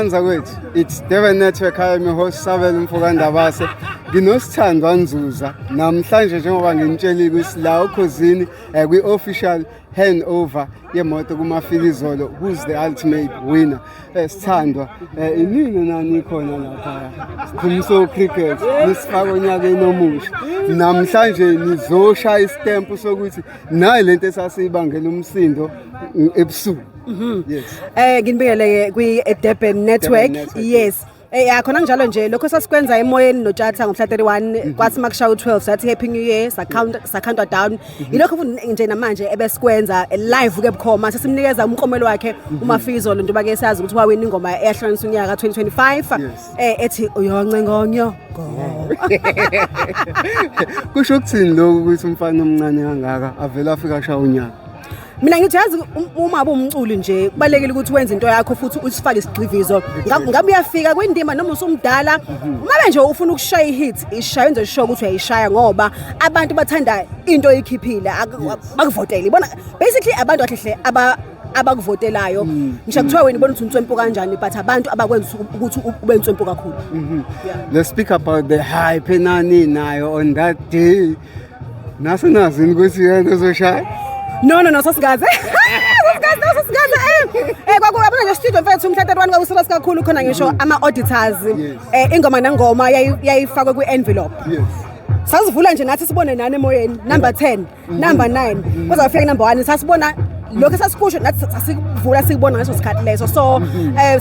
ukuhlanganisa kwethu. It's Durban Network. I am your host Sabelo Mfokandabase. NginoSithandwa Nzuza namhlanje njengoba nginitshelile ukuthi la ukhosini kwi-official handover yemoto kuMafikizolo. Who's the ultimate winner? Sithandwa inini nani khona lapha Khumso Cricket nisifaka onyakeni omusha. Namhlanje nizoshaya istamp sokuthi nayi lento esasiyibangela umsindo ebusuku. Yes. Nginibingelele kwi Durban Network. Yes. Khona njalo nje lokho sasikwenza emoyeni noJatha ngomhla 31 kwathi makushawa u12 sathi happy new year sakhantwa down ilokho futhi nje namanje ebesikwenza live ke bukhoma sesimnikeza umklomelo wakhe uMafizolo njengoba ke sazi ukuthi wawina ingoma eyahlanganisa unyaka ka 2025 ethi uyoncengonyo kusho ukuthini lokho ukuthi umfana omncane kangaka avela afika ashaya unyaka. Mina ngithi yazi uma ubumculi nje kubalekile ukuthi wenze into yakho futhi usifake isigxivizo ngabe uyafika kwindima noma usumdala uma nje ufuna ukushaya ihit ishaya enze sure ukuthi uyayishaya ngoba abantu bathanda into oyikhiphile bakuvotela ibona basically abantu kahle abakuvotelayo ngisho kuthiwa wena ibona ukuthi uNtswempu kanjani but abantu abakwenza ukuthi ube uNtswempu kakhulu. Let's speak about the hype enani nayo on that day. Nasinazini ukuthi yena uzoshaya. No sasingaze. Kwakuba nje studio mfethu umhla 31 kwakusirious kakhulu khona ngisho ama auditors ingoma nengoma yayifakwe kwi-envelope. Yes. Sasivula nje nathi sibone nani emoyeni number 10 number 9 kuzawufika number 1 sasibona lokho sasikusho nathi sasivula sikubona ngaso sikhathi leso so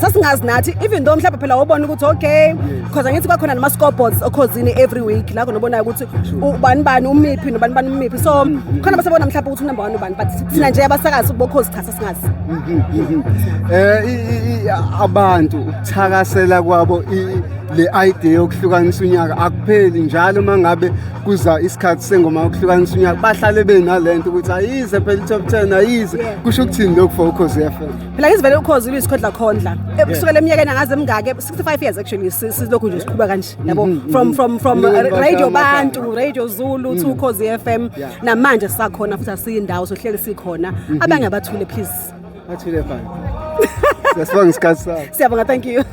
sasingazi nathi even though mhlawumbe phela ubona ukuthi okay because angithi kwakhona nama scoreboards okhosini every week la khona ukuthi ubani umiphi nobani umiphi so khona basebona mhlawumbe ukuthi number 1 ubani but thina nje abasakazi bokhosi cha sasingazi. Abantu ukuthakasela kwabo le idea yokuhlukanisa unyaka akupheli njalo mangabe kuza isikhathi sengoma yokuhlukanisa unyaka bahlale benalento ukuthi ayize phela top 10 ayize kusho ukuthini lokho for Ukhozi FM. Phela izivele Ukhozi uyisikhodla khondla kusukela eminyakeni angaze mingake 65 years actually silokhu nje siqhubeka kanje yabo from radio Bantu radio Zulu to Ukhozi FM namanje sisakhona futhi asiyindawo sohleli sikhona abanye abathule please bathule fine. Siyabonga isikhathi sakho. Siyabonga, thank you.